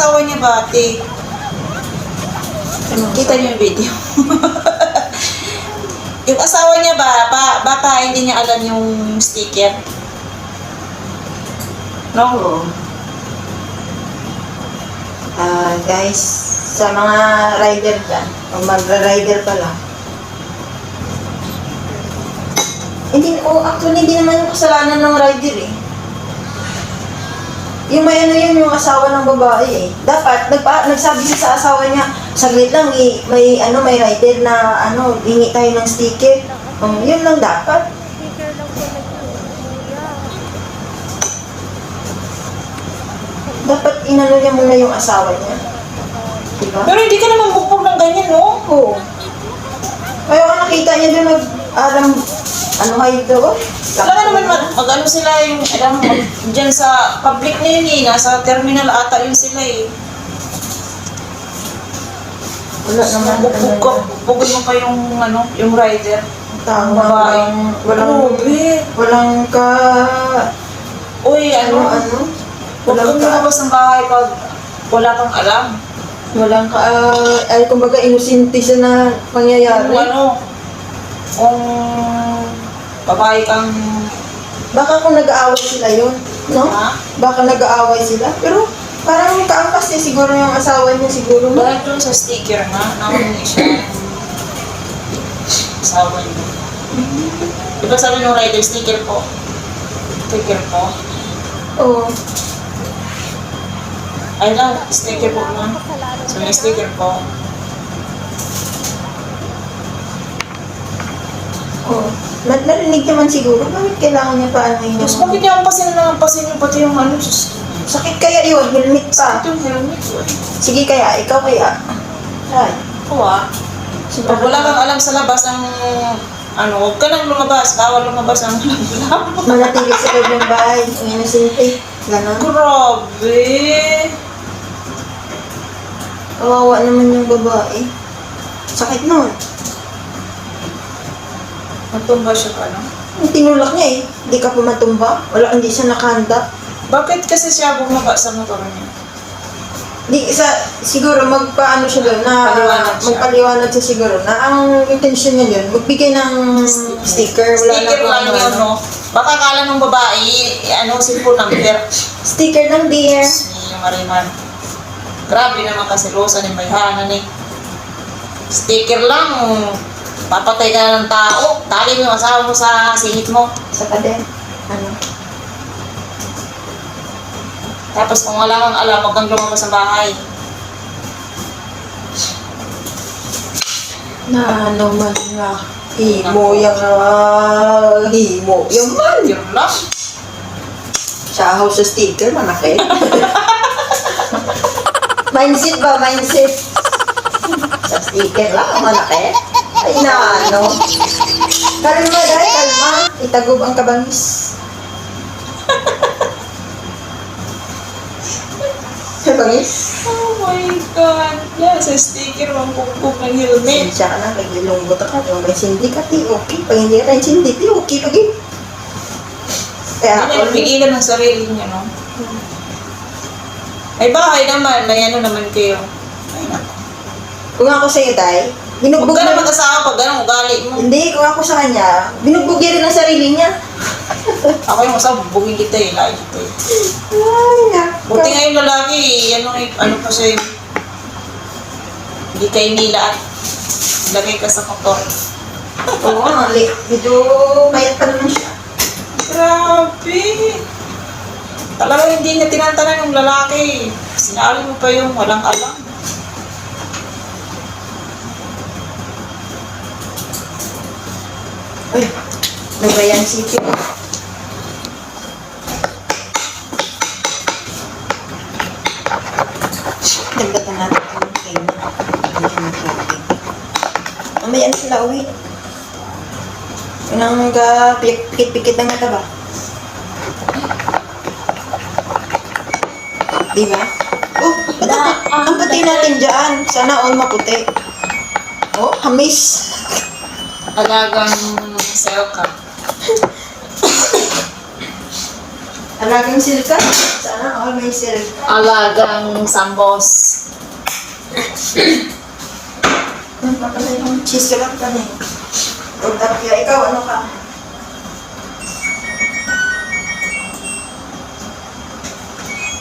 asawa niya ba, ate? Kita niyo yung video. Yung asawa niya ba, baka hindi niya alam yung sticker? No? Oo. Guys, sa mga rider dyan, o magra-rider pa lang, actually, hindi naman yung kasalanan ng rider eh. Yung may ano yun, yung asawa ng babae eh. Dapat, nagsabi siya sa asawa niya, saglit lang, may rider na, hingi tayo ng sticker. Yun lang dapat. Dapat inano niya muna yung asawa niya. Diba? Pero hindi ka naman bukbog ng ganyan, no? Oo. Kaya ka nakita niya doon kayo doon? Wala ka naman mag-ano sila yung, alam mo, dyan sa public na yun eh, nasa terminal ata yun sila eh. Wala naman. Bukbogin mo pa yung, yung rider. Tama. Walang ka... Uy, huwag kang lumabas ng bahay pag wala kang alam. Walang ka... kumbaga, inosente siya na pangyayari. Kung babae kang... Baka kung nag-aaway sila yun, no? Ha? Baka nag-aaway sila. Pero parang kaangkas niya siguro yung asawa niya siguro. Dahil doon sa sticker nga, nakunin siya. Asawa niya. Diba sabi nung rider, sticker po? Sticker po? Oo. Ay lang, sticker po naman. So may sticker po. Oo. Narinig naman siguro. Bakit kailangan niya pa ano yun? Diyos, bakit niya ang pasin yung pati yung Diyos. Sakit kaya yun, helmet pa. Ito yung helmet. Sige kaya, ikaw kaya. Ay. Oo Pag wala kang alam sa labas ang huwag ka nang lumabas, bawal lumabas ang alam. Manatili sa loob ng bahay. Ang inosente. Ganon. Grabe! Kawawa naman yung babae. Sakit nun. Matumba siya ka, no? Yung tinulak niya eh. Hindi ka pa matumba. Hindi siya nakahanda. Bakit kasi siya bumaba sa motor niya? Siguro magpaano siya doon na Paliwanag siya. magpaliwanag siya siguro na ang intention niya yun, magbigay ng sticker. Sticker lang yun, no? Baka kala ng babae, cellphone number. Sticker ng dear. Yung Mariman. Grabe naman kasi Rosa ni Mayhanan eh. Sticker lang, papatay ka ng tao. Tali mo yung asawa mo sa singit mo. Sa pader. Tapos kung wala kang alam, huwag kang lumabas sa bahay. Na naman nga. Himo yung man. Yun lang. Sa house sa sticker, manakit. Mindset ba? Mindset. Sa sticker lang, manakit. Ay na, Kalma dahil, kalma. Itagob ang kabangis. Kabangis? Oh my God. Yan, sa sticker, mampukpuk ng helmet. Siya ka na, kagilunggot ka. Kung may sindikati, okay. Pag hindi ka rin sindikati, okay. Kaya Hindi niya pigilan ng sarili niya, no? Ay bahay naman, may naman kayo. Ay naku. kung ako sa'yo, Day, Huwag binugbog ka na mo. mag-asawa pag ganun ugali mo. Hindi, kung ako sa kanya, binugbog niya rin ang sarili niya. Ako yung asawa, bugin kita eh, lahat kita eh. Ay, nako. Buti nga yung lalaki, ano pa siya yung... Hindi kayo nila at lagay ka sa motor. Oo, medyo mayat pa naman siya. Grabe! Talaga hindi niya tinantanan yung lalaki. Sinali mo pa yung walang alam. Uy, Lubayan City. Dagdagan natin ang kanya. Mamaya na sila uwi. Unang pikit-pikit ng mata ba? Diba? Oh, ang puti natin dyan. Sana all maputi. Oh, hamis. Alagang sayo ka. Alagang silka. Sana all may silka. Alagang sambos. Ano pa pala yung cheese ka lang ka na eh. O tapia, ikaw ano ka?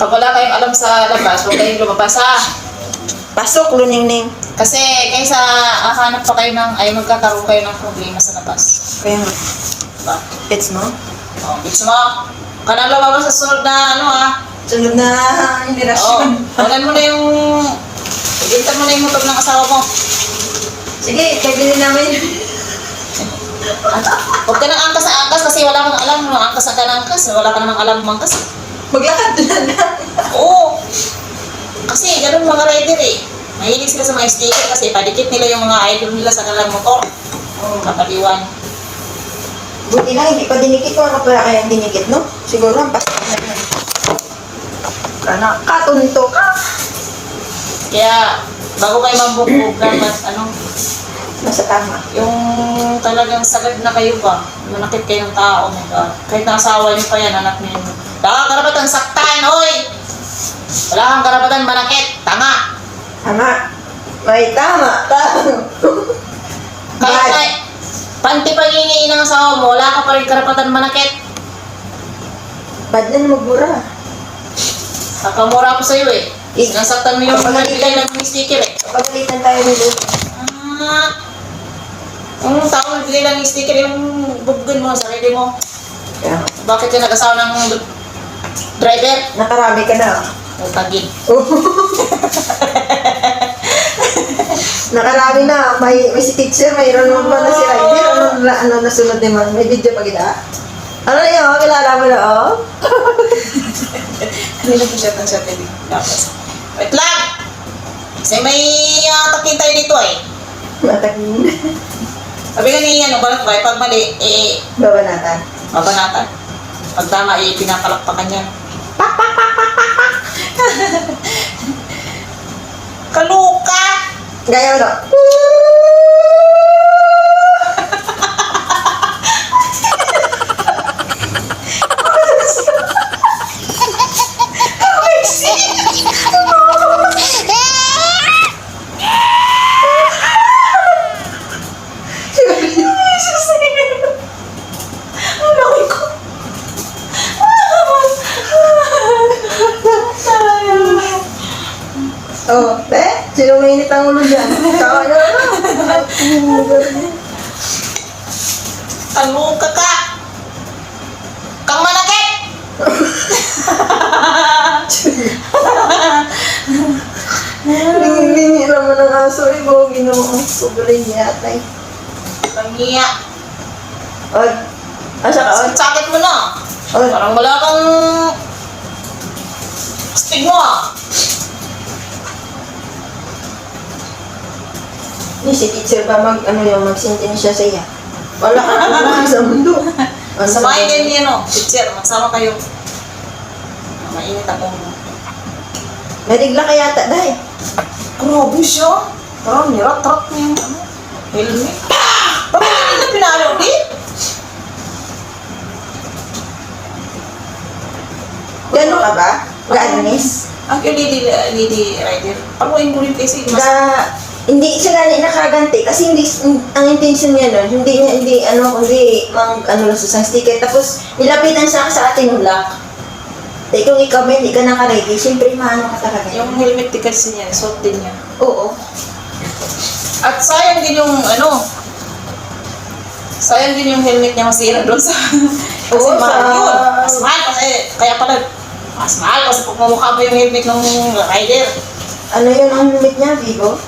Pag wala kayong alam sa labas, huwag kayong lumabas ha. Pasok, luningning. Kasi kaysa hanap pa kayo ng, ay magkakaroon kayo ng problema sa labas. Kaya nga, Diba? pets mo? Oh, bitch mo. Kanang lumabas sa sunod na ano ha. Sunod na Oo. inirasyon. Unan mo na yung, ibinta mo na yung motor ng asawa mo. Sige, kaya namin. Huwag ka nang angkas sa angkas kasi wala kang alam. Angkas ka ng angkas. Wala ka namang alam mangkas. Maglakad na. Oo. Kasi ganun mga rider eh. Mahilig sila sa mga sticker kasi padikit nila yung mga idol nila sa kanilang motor. Kapaliwan. Buti lang, hindi pa dinikit ko. Ano pala kaya dinikit, no? Siguro, ang pasok na yan. Kana, katunto ka. Kaya, bago kayo mambugbog dapat, Nasa tama. yung talagang sagad na kayo ba? Manakit kayo ng tao, my God. Kahit nasawa niyo pa yan, anak niyo. Wala kang karapatan saktan, oy! Wala kang karapatan manakit, tanga! Tama. May tama. Tama. Kahit Bad. na, panti paghingiin ng asawa mo, wala ka pa rin karapatan manakit. Bad na magmura. Kakamura ko sa'yo eh. Sinasaktan mo yung bigay lang ng sticker eh. Pagalitan tayo ni Lulu. Yung tao nagbigay lang ng sticker, yung buggan mo, sarili mo. Kaya, Bakit ka nag-asawa ng driver? nakarami ka na. Tagin. Nakarami na. May si teacher, mayroon mo pa na si Ryder. Ano nasunod naman? May video pa kita. Ano na yun? Kilala mo na, oh? Hindi na po siya ng siya pwede. Wait lang! Kasi may takin tayo dito eh. Matagin. Sabi nga ni balat ko pag mali, Babanatan. babanatan. Pag tama, pinapalakpakan niya. Kaluka! Gaya mo na. Oh, sino mainit ang ulo dyan? Tawa nyo na. Kaluka ka! Kang manakit! Lingi-lingi naman ng aso. Bogi naman. Sobrang yata eh. Pangiya. Oy. Asa ka, oy? Sakit mo na. Oy. Parang wala kang astig mo ah. Ni si teacher ba mag-sentence siya sa iya? Wala ka naman sa mundo. Samahin kayo niya no. Teacher, magsama kayo. Mainit ako. Narigla ka yata, dahil. Grabe siya. Parang nirat-rat na yung helmet. Bakit hindi na pinalo din? Gano'n ka ba? Gaanis? Ang lady rider. Paluin mo rin kasi mas... Hindi siya gani nakaganti kasi hindi ang intention niya nun, hindi lang sa isang sticker tapos nilapitan sa atin yung lock. Dahil kung ikaw ba hindi ka naka-ready, siyempre maano ka talaga. Yung helmet din kasi niya, suot din niya. Oo. At sayang din yung sayang din yung helmet niya masira doon sa... Kasi Oo, mahal sa- yun. Mas mahal kasi, kaya pala, mas mahal kasi pag mamukha mo yung helmet ng rider. Ano yun ang helmet niya, Vigo?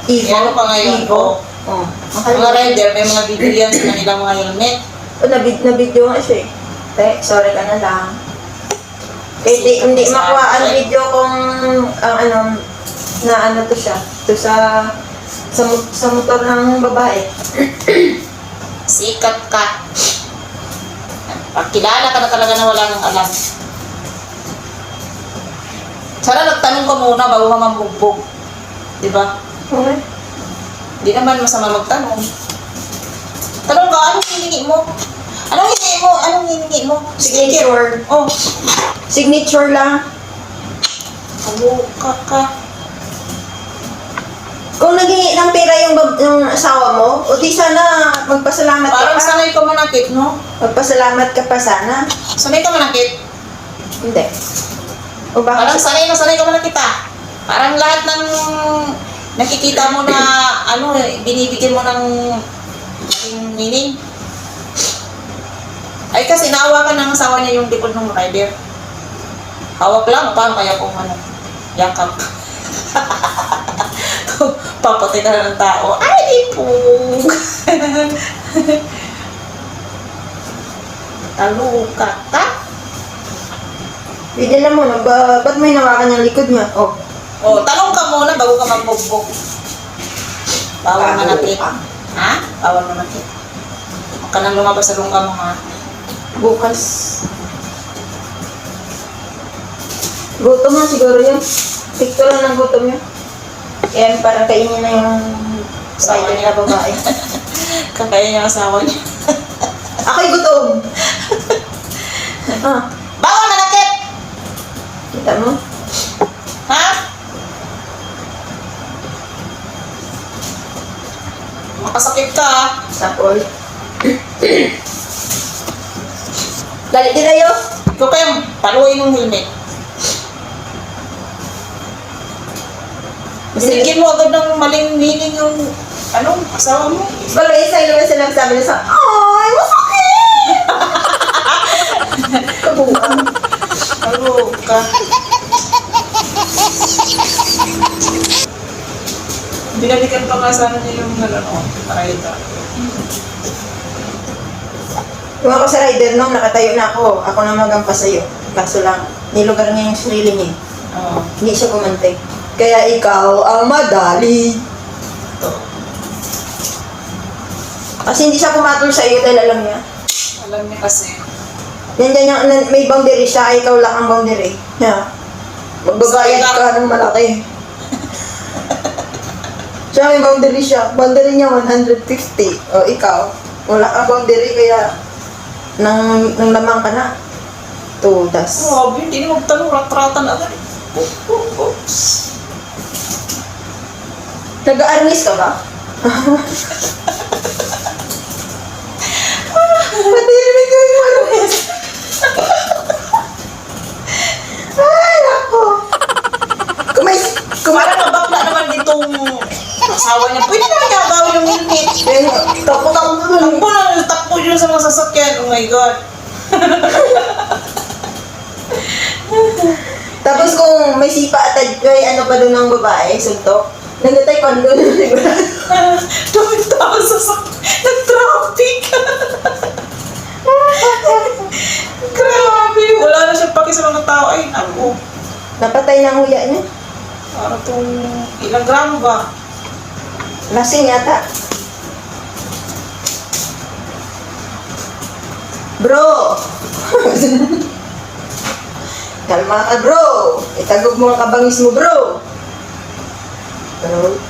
Evo? Ano pa ngayon? Evo? Oo. Mahal Mga rider, may mga video yan sa kanilang mga helmet. Na-video nga siya eh. Te, sorry ka na lang. Hindi makuha ang video kung to siya. To sa motor ng babae. Sikat ka. Pag kilala ka na talaga na wala kang alam. Sana nagtanong ka muna bago ka mambugbog. Diba? Okay. Hindi naman masama magtanong. Tanong ka, anong hiningi mo? Anong hiningi mo? Anong hiningi mo? Signature. Oh, Signature lang. kaluka ka. Kung naghingi ng pera yung asawa mo, o di sana magpasalamat ka Parang pa. sanay ka manakit, no? Magpasalamat ka pa sana. Sanay ka manakit. Hindi. O Parang baka sanay ka manakit ah. Parang lahat ng nakikita mo na ano, binibigyan mo ng meaning. Ay kasi naawa ka ng asawa niya yung likod ng rider. Hawak lang, paano kaya kung ano, yakap. Papatay ka na ng tao. Ay, di po. Taluka ka. pwede lang mo, ba't may nawakan yung likod niya? Oh. O, tanong ka muna bago ka magbugbog. Bawal manakit. Ha? Bawal manakit. Huwag ka nang lumabas sa lungga mo, ha? Bukas. Gutom na siguro yun. Picture lang ng gutom yun. Yan, parang kainin na yung spider na babae. Kakain yung asawa niya. Ako'y gutom. Ah, Bawal manakit! kita mo? Ha? Makasakit ka, ha? Sapol. Dali din tayo. Ikaw kayong paluin ng helmet. Binigyan mo agad ng maling meaning yung ano, asawa mo. Bago isa naman silang sabi na sa, ay, masakit! Kabuang. Taluka. Binalikan pa nga sana niya yung ano, rider. Kung ako sa rider nung nakatayo na ako na magampas sa'yo. Kaso lang, nilugar niya yung sarili niya. Oo. Hindi siya kumantay. Kaya ikaw ang madali. Ito. Kasi hindi siya pumatol sa iyo dahil alam niya. Alam niya kasi. Nandiyan yung may boundary siya, ikaw lang ang boundary. Yeah. Magbabayad ka ng malaki. Siya may boundary siya. Boundary niya 150. O ikaw, wala ka boundary kaya nang lamang ka na. Tudas. Oh, hindi na magtanong, rat-ratan agad. Oops. Nag-arnis ka ba? Pati rin ko yung arnis. Ay, ako. Parang nabakla naman ditong asawa niya. Pwede na niya gawin yung helmet. Takbo na, takbo yun sa mga sasakyan. Oh my God. Tapos kung may sipa at may ano pa doon ng babae, suntok, nag-taekwondo na siguro. Dami tao sa nag-traffic. Grabe. Wala na siyang paki sa mga tao. Ay, ako. Napatay na ang huya niya. Para itong ilang gramo ba? Lasing yata. Bro! Kalma ka, bro! Itagog mo ang kabangis mo, bro! Bro?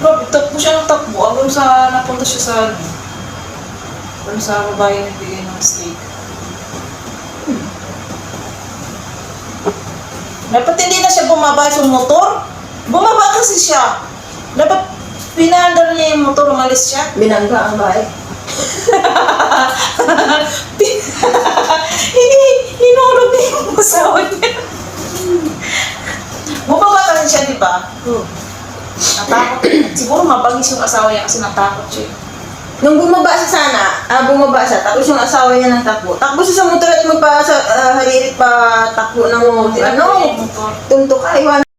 Grabe, takbo siya ng takbo. Hanggang sa napunta siya sa ano. Doon sa babae na nagbigay ng steak. Dapat hindi na siya bumaba sa motor. Bumaba kasi siya. Dapat pinaandar niya yung motor, umalis siya. Binangga ang bahay. Hinulog niya yung asawa niya. Bumaba kasi siya, di ba? Natakot. Siguro mabangis yung asawa niya kasi natakot siya. Nung bumaba siya tapos yung asawa niya ng takbo. Takbo siya sa motor at haririt pa takbo ng motor. Ano? Motor. Tuntok ka, iwan.